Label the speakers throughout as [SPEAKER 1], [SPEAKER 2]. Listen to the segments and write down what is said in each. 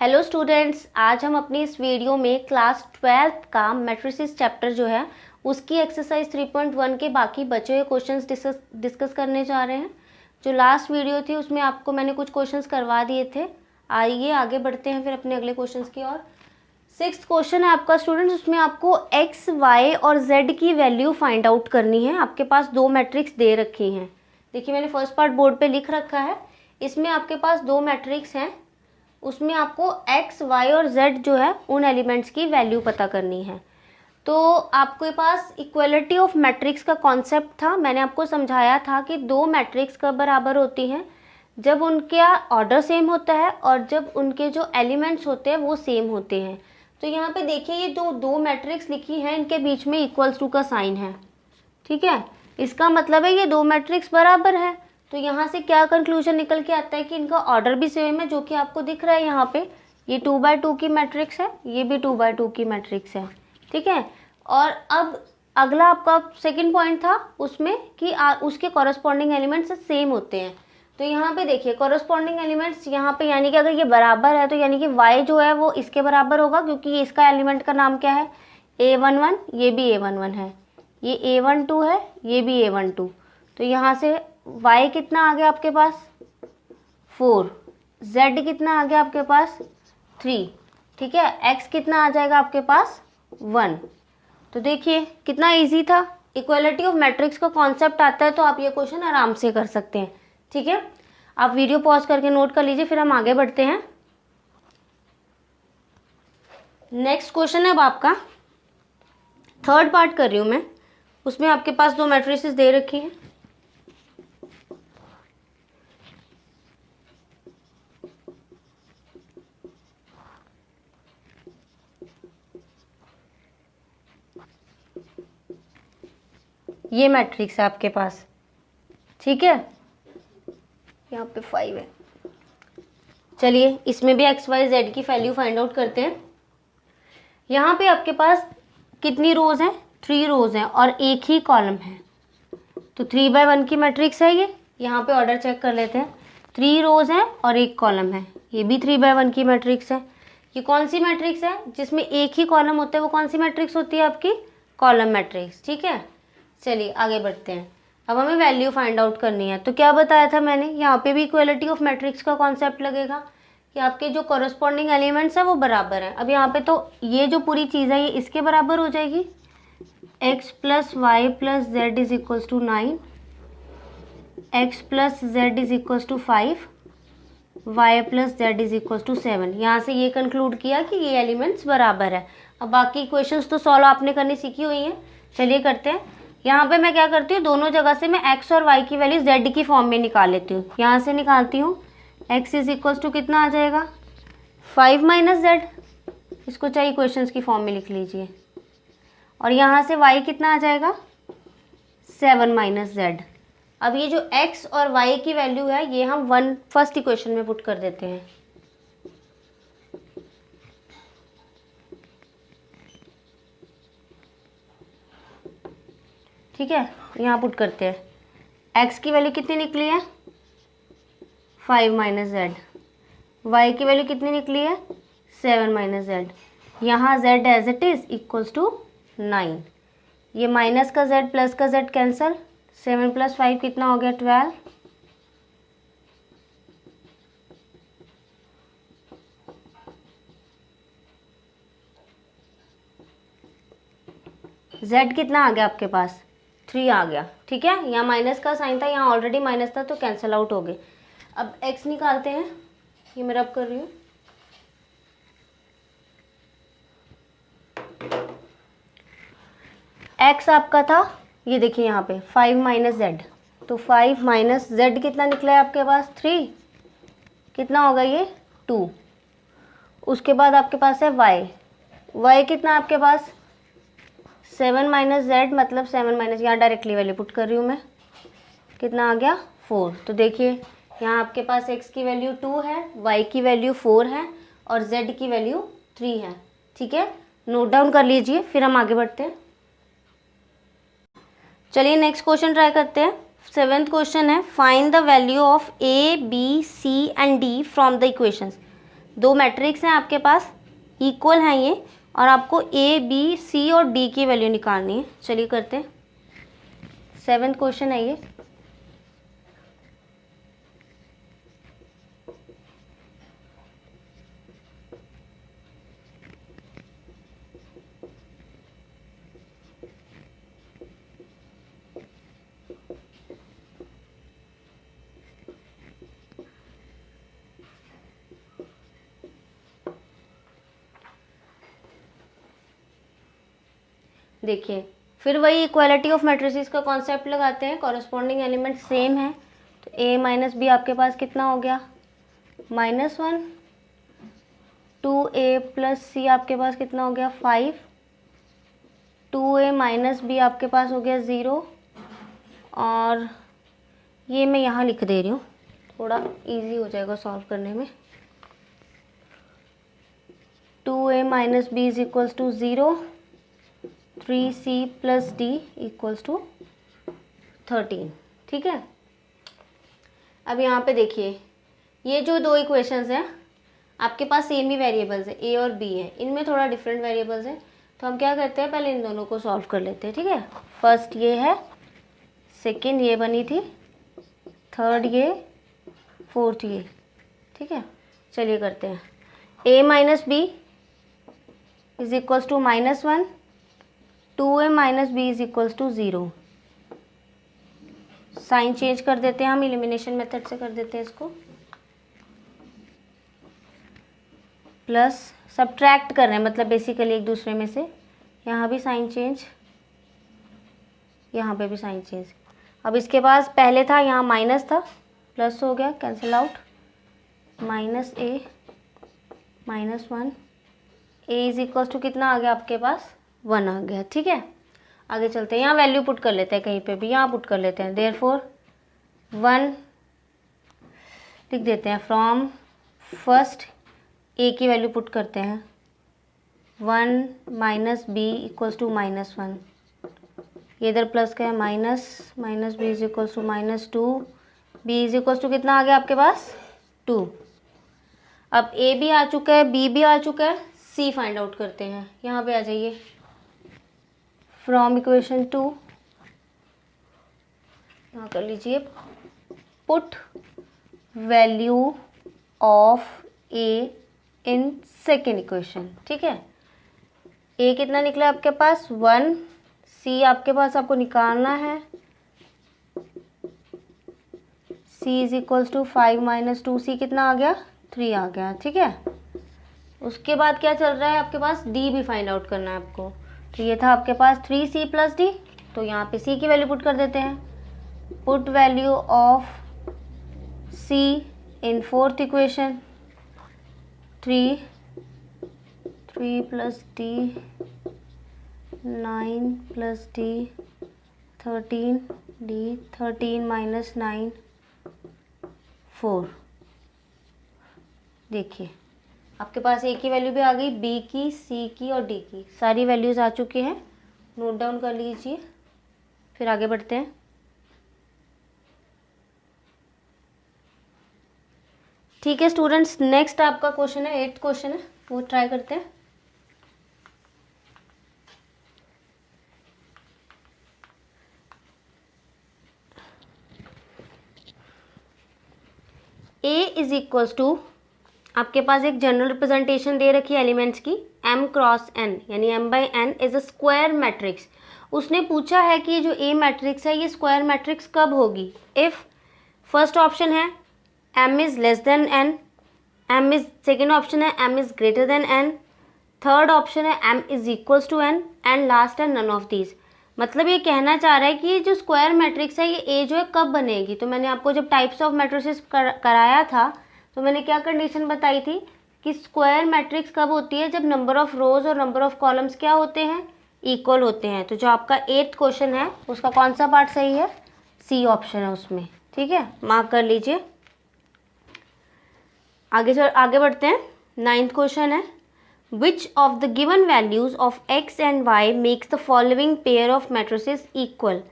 [SPEAKER 1] Hello students, आज हम अपनी इस वीडियो में क्लास 12th का मैट्रिसेस चैप्टर जो है उसकी एक्सरसाइज 3.1 के बाकी बचे हुए क्वेश्चंस डिस्कस करने जा रहे हैं। जो लास्ट वीडियो थी उसमें आपको मैंने कुछ क्वेश्चंस करवा दिए थे। आइए आगे बढ़ते हैं फिर अपने अगले क्वेश्चंस की ओर। 6th क्वेश्चन है आपका स्टूडेंट्स, उसमें आपको एक्स, वाई और जेड की वैल्यू फाइंड आउट करनी है। आपके पास दो मैट्रिक्स दे रखी हैं। देखिए मैंने फर्स्ट पार्ट बोर्ड पे लिख रखा है। इसमें आपके पास दो मैट्रिक्स हैं, उसमें आपको x, y और z जो है उन एलिमेंट्स की वैल्यू पता करनी है। तो आपके पास इक्वलिटी ऑफ मैट्रिक्स का कॉन्सेप्ट था। मैंने आपको समझाया था कि दो मैट्रिक्स कब बराबर होती हैं, जब उनका ऑर्डर सेम होता है और जब उनके जो एलिमेंट्स होते हैं वो सेम होते हैं। तो यहाँ पे देखिए ये जो दो मैट्रिक्स लिखी हैं इनके बीच में इक्वल्स टू का साइन है, ठीक है। इसका मतलब है ये दो मैट्रिक्स बराबर है। तो यहाँ से क्या कंक्लूजन निकल के आता है कि इनका ऑर्डर भी सेम है, जो कि आपको दिख रहा है यहाँ पे। ये 2x2 की मैट्रिक्स है, ये भी 2x2 की मैट्रिक्स है, ठीक है। और अब अगला आपका सेकंड पॉइंट था उसमें कि उसके कॉरस्पॉन्डिंग एलिमेंट्स सेम होते हैं। तो यहाँ पे देखिए कॉरस्पॉन्डिंग एलिमेंट्स यहाँ पे, यानी कि अगर ये बराबर है तो यानी कि y जो है वो इसके बराबर होगा, क्योंकि ये इसका एलिमेंट का नाम क्या है, a11, ये भी a11 है, ये a12 है, ये भी a12। तो यहाँ से y कितना आ गया आपके पास 4, z कितना आ गया आपके पास 3, ठीक है। x कितना आ जाएगा आपके पास 1। तो देखिए कितना इजी था। इक्वलिटी ऑफ मैट्रिक्स का कॉन्सेप्ट आता है तो आप ये क्वेश्चन आराम से कर सकते हैं, ठीक है। आप वीडियो पॉज करके नोट कर लीजिए, फिर हम आगे बढ़ते हैं। नेक्स्ट क्वेश्चन है अब आपका थर्ड पार्ट कर रही हूँ मैं। उसमें आपके पास दो मैट्रिसेस दे रखी हैं। ये मैट्रिक्स है आपके पास, ठीक है। यहाँ पे 5 है। चलिए इसमें भी x, y, z की वैल्यू फाइंड आउट करते हैं। यहाँ पे आपके पास कितनी रोज हैं, 3 रोज हैं और एक ही कॉलम है। तो 3/1 की मैट्रिक्स है ये। यहाँ पे ऑर्डर चेक कर लेते हैं। 3 रोज हैं और एक कॉलम है, ये भी 3/1 की मैट्रिक्स है। ये कौन सी मैट्रिक्स है जिसमें एक ही कॉलम होता है, वो कौन सी मैट्रिक्स होती है आपकी, कॉलम मैट्रिक्स, ठीक है। चलिए आगे बढ़ते हैं। अब हमें वैल्यू फाइंड आउट करनी है। तो क्या बताया था मैंने, यहाँ पे भी इक्वलिटी ऑफ मैट्रिक्स का कॉन्सेप्ट लगेगा कि आपके जो कॉरस्पॉन्डिंग एलिमेंट्स है वो बराबर है। अब यहाँ पे तो ये जो पूरी चीज़ है ये इसके बराबर हो जाएगी, x + y + z is equals to 9, x + z is equals to 5, y + z is equals to 7। यहाँ से ये कंक्लूड किया कि ये एलिमेंट्स बराबर है। अब बाकी इक्वेशंस तो सॉल्व आपने करनी सीखी हुई हैं, चलिए करते हैं। यहाँ पे मैं क्या करती हूँ, दोनों जगह से मैं x और y की वैल्यू z की फॉर्म में निकाल लेती हूँ। यहाँ से निकालती हूँ x इज इक्वल्स टू कितना आ जाएगा 5 - z, इसको चाहे इक्वेशंस की फॉर्म में लिख लीजिए। और यहाँ से y कितना आ जाएगा 7 - z। अब ये जो x और y की वैल्यू है ये हम फर्स्ट इक्वेशन में पुट कर देते हैं, ठीक है। यहाँ पुट करते हैं। x की वैल्यू कितनी निकली है 5 - z, y की वैल्यू कितनी निकली है 7 - z। यहाँ z as it is equals to 9। ये माइनस का z प्लस का z कैंसल, 7 + 5 कितना हो गया 12। z कितना आ गया आपके पास 3 आ गया, ठीक है। यहाँ माइनस का साइन था, यहाँ ऑलरेडी माइनस था तो कैंसिल आउट हो गए। अब x निकालते हैं, ये मैं रब कर रही हूँ। x आपका था, ये देखिए यहाँ पे 5 - z, तो 5 - z कितना निकला है आपके पास 3, कितना होगा ये 2। उसके बाद आपके पास है y कितना आपके पास 7 - z, मतलब 7 यहाँ डायरेक्टली वैल्यू पुट कर रही हूँ मैं, कितना आ गया 4। तो देखिए यहाँ आपके पास x की वैल्यू 2 है, y की वैल्यू 4 है और z की वैल्यू 3 है, ठीक है। नोट डाउन कर लीजिए, फिर हम आगे बढ़ते हैं। चलिए नेक्स्ट क्वेश्चन ट्राई करते हैं। 7th क्वेश्चन है, find the value of a, b, c and d from the equations. दो मैट्रिक्स हैं आपके पास, इक्वल हैं ये, और आपको ए बी सी और डी की वैल्यू निकालनी है। चलिए करते हैं। 7th क्वेश्चन है ये। देखिए, फिर वही इक्वालिटी ऑफ मैट्रिसेस का कॉन्सेप्ट लगाते हैं। कॉरस्पॉन्डिंग एलिमेंट सेम है, तो a माइनस बी आपके पास कितना हो गया, -1। 2a प्लस सी आपके पास कितना हो गया, 5। 2a माइनस बी आपके पास हो गया 0, और ये मैं यहाँ लिख दे रही हूँ, थोड़ा इजी हो जाएगा सॉल्व करने में। 2a minus b is equals to 0, 3c plus d equals to 13। ठीक है, अब यहाँ पे देखिए, ये जो दो इक्वेशंस हैं आपके पास सेम ही वेरिएबल्स है, a और b है, इनमें थोड़ा डिफरेंट वेरिएबल्स हैं, तो हम क्या करते हैं, पहले इन दोनों को सॉल्व कर लेते हैं। ठीक है, फर्स्ट ये है, सेकंड ये बनी थी, थर्ड ये, फोर्थ ये। ठीक है, चलिए करते हैं। a minus b is equals to -1, 2a minus b is equals to 0। Sign change कर देते हैं हम, एलिमिनेशन मेथड से कर देते हैं इसको, प्लस सब्ट्रैक्ट कर रहे हैं, मतलब बेसिकली एक दूसरे में से, यहाँ भी साइन चेंज, यहाँ पे भी साइन चेंज। अब इसके पास पहले था, यहाँ माइनस था, प्लस हो गया, cancel out, -a -1, a is equals to कितना आ गया आपके पास, 1 आ गया। ठीक है, आगे चलते हैं, यहाँ वैल्यू पुट कर लेते हैं, कहीं पे भी यहाँ पुट कर लेते हैं, देयरफॉर 1 लिख देते हैं, फ्रॉम फर्स्ट a की वैल्यू पुट करते हैं, 1 माइनस बी इक्वल्स टू -1, ये इधर प्लस का है, minus b is equals to -2, b is equals to कितना आ गया आपके पास, 2। अब a भी आ चुका है, b भी आ चुका है, c फाइंड आउट करते हैं। यहाँ पे आ जाइए, फ्रॉम इक्वेशन 2, यहाँ कर लीजिए, put value of a in second equation. ठीक है, a कितना निकला आपके पास, 1, c आपके पास आपको निकालना है, c is equals to 5 minus 2c कितना आ गया, 3 आ गया। ठीक है, उसके बाद क्या चल रहा है आपके पास, d भी फाइंड आउट करना है आपको, तो ये था आपके पास 3c प्लस डी, तो यहाँ पे c की वैल्यू पुट कर देते हैं, put value of c in fourth equation, 3 plus D, 9 plus D, 13 minus 9, 4। देखिए, आपके पास a की वैल्यू भी आ गई, b की, c की और d की, सारी वैल्यूज़ आ चुकी हैं, नोट डाउन कर लीजिए, फिर आगे बढ़ते हैं। ठीक है स्टूडेंट्स, नेक्स्ट आपका क्वेश्चन है, 8th क्वेश्चन है, वो ट्राई करते हैं। a इज इक्वल्स टू, आपके पास एक जनरल रिप्रेजेंटेशन दे रखी है एलिमेंट्स की, m क्रॉस n, यानी m/n is a square matrix. उसने पूछा है कि ये जो a मैट्रिक्स है ये स्क्वायर मैट्रिक्स कब होगी, इफ़ फर्स्ट ऑप्शन है m is less than n, m is, second option है m is greater than n, third option है m is equals to n, and last है नन ऑफ दीज। मतलब ये कहना चाह रहा है कि ये जो स्क्वायर मैट्रिक्स है ये a जो है कब बनेगी। तो मैंने आपको जब टाइप्स ऑफ मैट्रिसेस कराया था तो मैंने क्या कंडीशन बताई थी कि स्क्वायर मैट्रिक्स कब होती है, जब नंबर ऑफ रोज और नंबर ऑफ कॉलम्स क्या होते हैं, इक्वल होते हैं। तो जो आपका 8th क्वेश्चन है उसका कौन सा पार्ट सही है, सी ऑप्शन है उसमें। ठीक है, मार्क कर लीजिए। आगे बढ़ते हैं। 9th क्वेश्चन है, which of the given values of x and y makes the following pair of matrices equal.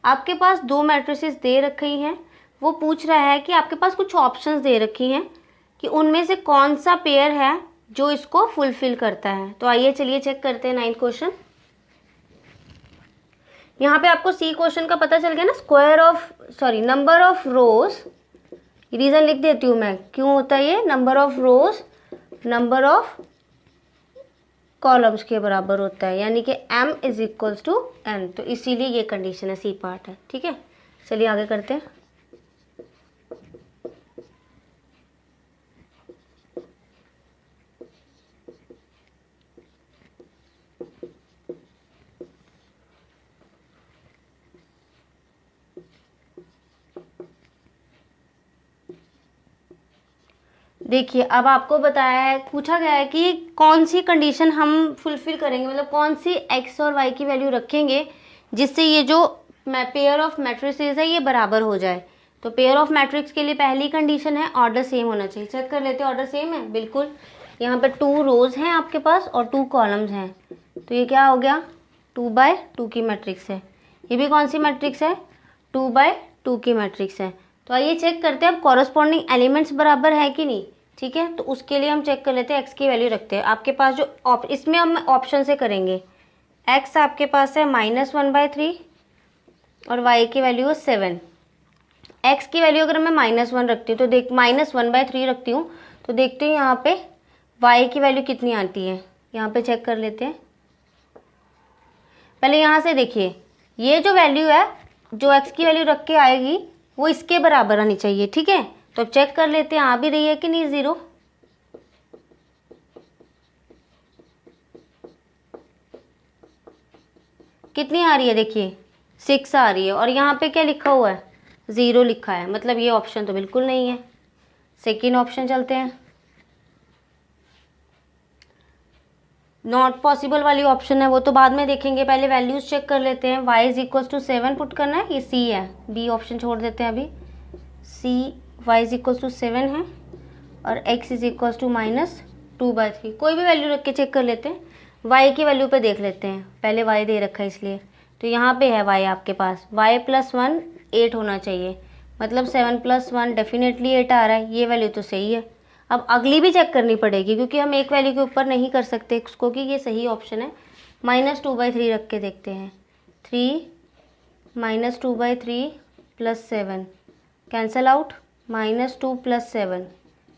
[SPEAKER 1] आपके पास दो मैट्रिसेस दे रखी हैं, वो पूछ रहा है कि आपके पास कुछ ऑप्शंस दे रखी हैं, कि उनमें से कौन सा पेयर है जो इसको फुलफिल करता है। तो आइए चलिए चेक करते हैं 9th क्वेश्चन। यहाँ पे आपको सी क्वेश्चन का पता चल गया ना, नंबर ऑफ रोज, रीजन लिख देती हूँ मैं क्यों होता है ये, number of rows number of columns के बराबर होता है, यानी कि m is equals to n, तो इसीलिए ये कंडीशन है, सी पार्ट है। ठीक है, चलिए आगे करते हैं। देखिए अब आपको बताया है, पूछा गया है कि कौन सी कंडीशन हम फुलफिल करेंगे, मतलब कौन सी x और y की वैल्यू रखेंगे जिससे ये जो पेयर ऑफ मैट्रिसेस है ये बराबर हो जाए। तो पेयर ऑफ मैट्रिक्स के लिए पहली कंडीशन है ऑर्डर सेम होना चाहिए। चेक कर लेते हैं, ऑर्डर सेम है बिल्कुल। यहाँ पे 2 रोज हैं आपके पास और 2 कॉलम्स हैं, तो ये क्या हो गया, 2/2 की मैट्रिक्स है। ये भी कौन सी मैट्रिक्स है, 2/2 की मैट्रिक्स है। तो आइए चेक करते हैं अब कॉरस्पॉन्डिंग एलिमेंट्स बराबर है कि नहीं। ठीक है, तो उसके लिए हम चेक कर लेते हैं, x की वैल्यू रखते हैं। आपके पास जो इसमें हम ऑप्शन से करेंगे, x आपके पास है -1/3 और y की वैल्यू है 7। x की वैल्यू अगर मैं -1 रखती हूँ तो -1/3 रखती हूँ तो देखते हैं यहाँ पे y की वैल्यू कितनी आती है। यहाँ पे चेक कर लेते हैं, पहले यहाँ से देखिए, ये जो वैल्यू है जो x की वैल्यू रख के आएगी वो इसके बराबर आनी चाहिए। ठीक है, तो चेक कर लेते हैं आ भी रही है कि नहीं, 0। कितनी आ रही है, देखिए 6 आ रही है, और यहाँ पे क्या लिखा हुआ है, 0 लिखा है, मतलब ये ऑप्शन तो बिल्कुल नहीं है। सेकेंड ऑप्शन चलते हैं, नॉट पॉसिबल वाली ऑप्शन है वो तो बाद में देखेंगे, पहले वैल्यूज चेक कर लेते हैं। y is equals to 7 put करना है, ये c है, b ऑप्शन छोड़ देते हैं अभी। y इज इक्वल्स टू 7 है और x इज इक्वल्स टू -2/3, कोई भी वैल्यू रख के चेक कर लेते हैं। y की वैल्यू पे देख लेते हैं, पहले y दे रखा है इसलिए, तो यहाँ पे है y आपके पास, y + 1 8 होना चाहिए, मतलब 7 + 1 डेफिनेटली 8 आ रहा है, ये वैल्यू तो सही है। अब अगली भी चेक करनी पड़ेगी क्योंकि हम एक वैल्यू के ऊपर नहीं कर सकते इसको कि ये सही ऑप्शन है। -2/3 रख के देखते हैं, 3 -2/3 + 7 कैंसल आउट, -2 + 7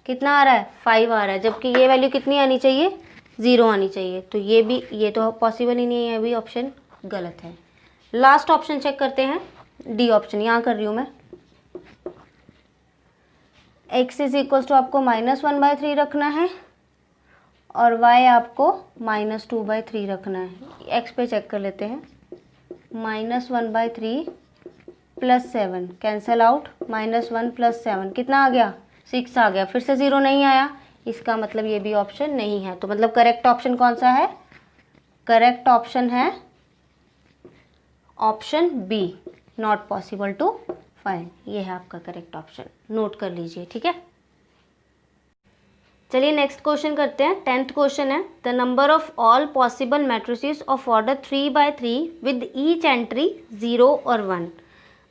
[SPEAKER 1] कितना आ रहा है, 5 आ रहा है, जबकि ये वैल्यू कितनी आनी चाहिए, 0 आनी चाहिए। तो ये तो पॉसिबल ही नहीं है, ये भी ऑप्शन गलत है। लास्ट ऑप्शन चेक करते हैं, डी ऑप्शन, यहाँ कर रही हूँ मैं। x इज इक्वल्स टू आपको -1/3 रखना है और y आपको -2/3 रखना है। x पे चेक कर लेते हैं, -1/3 + 7 कैंसल आउट, -1 + 7 कितना आ गया, 6 आ गया, फिर से 0 नहीं आया, इसका मतलब ये भी ऑप्शन नहीं है। तो मतलब करेक्ट ऑप्शन कौन सा है, करेक्ट ऑप्शन है option b, not possible to find, ये है आपका करेक्ट ऑप्शन, नोट कर लीजिए। ठीक है, चलिए नेक्स्ट क्वेश्चन करते हैं। 10th क्वेश्चन है, the number of all possible matrices of order 3/3 with each entry 0 और 1।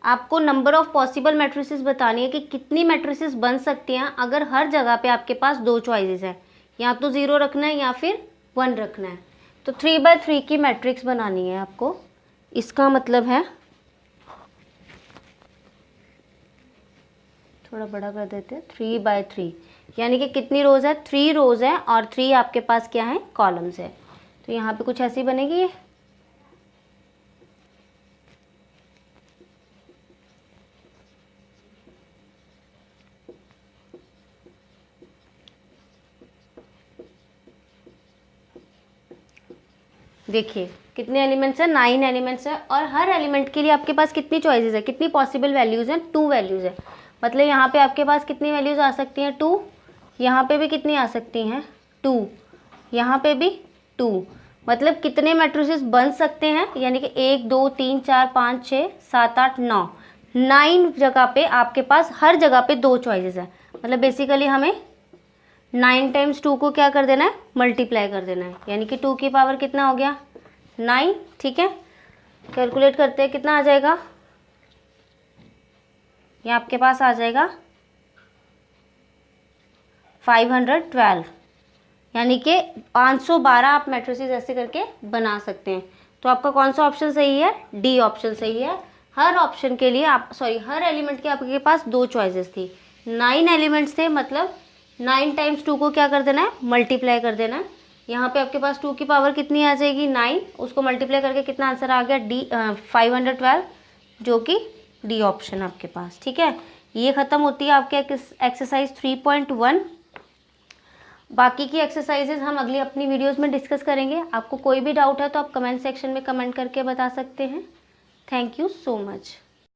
[SPEAKER 1] आपको नंबर ऑफ पॉसिबल मैट्रिसेस बतानी है कि कितनी मैट्रिसेस बन सकती हैं अगर हर जगह पे आपके पास 2 चॉइसेस है, या तो 0 रखना है या फिर 1 रखना है। तो 3/3 की मैट्रिक्स बनानी है आपको, इसका मतलब है, थोड़ा बड़ा कर देते हैं, 3/3 यानी कि कितनी रोज है, 3 रोज है और 3 आपके पास क्या है, कॉलम्स है। तो यहाँ पे कुछ ऐसी बनेगी ये, देखिए कितने एलिमेंट्स है, 9 एलिमेंट्स है, और हर एलिमेंट के लिए आपके पास कितनी चॉइसेस है, कितनी पॉसिबल वैल्यूज हैं, 2 वैल्यूज है। मतलब यहाँ पे आपके पास कितनी वैल्यूज आ सकती हैं, 2, यहाँ पे भी कितनी आ सकती हैं, 2, यहाँ पे भी 2, मतलब कितने मैट्रिसेस बन सकते हैं, यानी कि 1 2 3 4 5 6 7 8 9, 9 जगह पे आपके पास हर जगह पे 2 चॉइसेस है। मतलब बेसिकली हमें 9 × 2 को क्या कर देना है, मल्टीप्लाई कर देना है, यानी कि 2 की पावर कितना हो गया, 9। ठीक है, कैलकुलेट करते हैं कितना आ जाएगा, ये आपके पास आ जाएगा 512, यानी कि 512 आप मैट्रिसेस ऐसे करके बना सकते हैं। तो आपका कौन सा ऑप्शन सही है? डी ऑप्शन सही है। हर ऑप्शन के लिए हर एलिमेंट के आपके पास 2 चॉइसेस थी। 9 एलिमेंट्स थे, मतलब 9 टाइम्स 2 को क्या कर देना है? मल्टीप्लाई कर देना है। यहाँ पे आपके पास 2 की पावर कितनी आ जाएगी? 9। उसको मल्टीप्लाई करके कितना आंसर आ गया? डी 512, जो कि डी ऑप्शन आपके पास। ठीक है, ये ख़त्म होती है आपके एक्सरसाइज 3.1। बाकी की एक्सरसाइजेज हम अगली अपनी वीडियोस में डिस्कस करेंगे। आपको कोई भी डाउट है तो आप कमेंट सेक्शन में कमेंट करके बता सकते हैं। Thank you so much.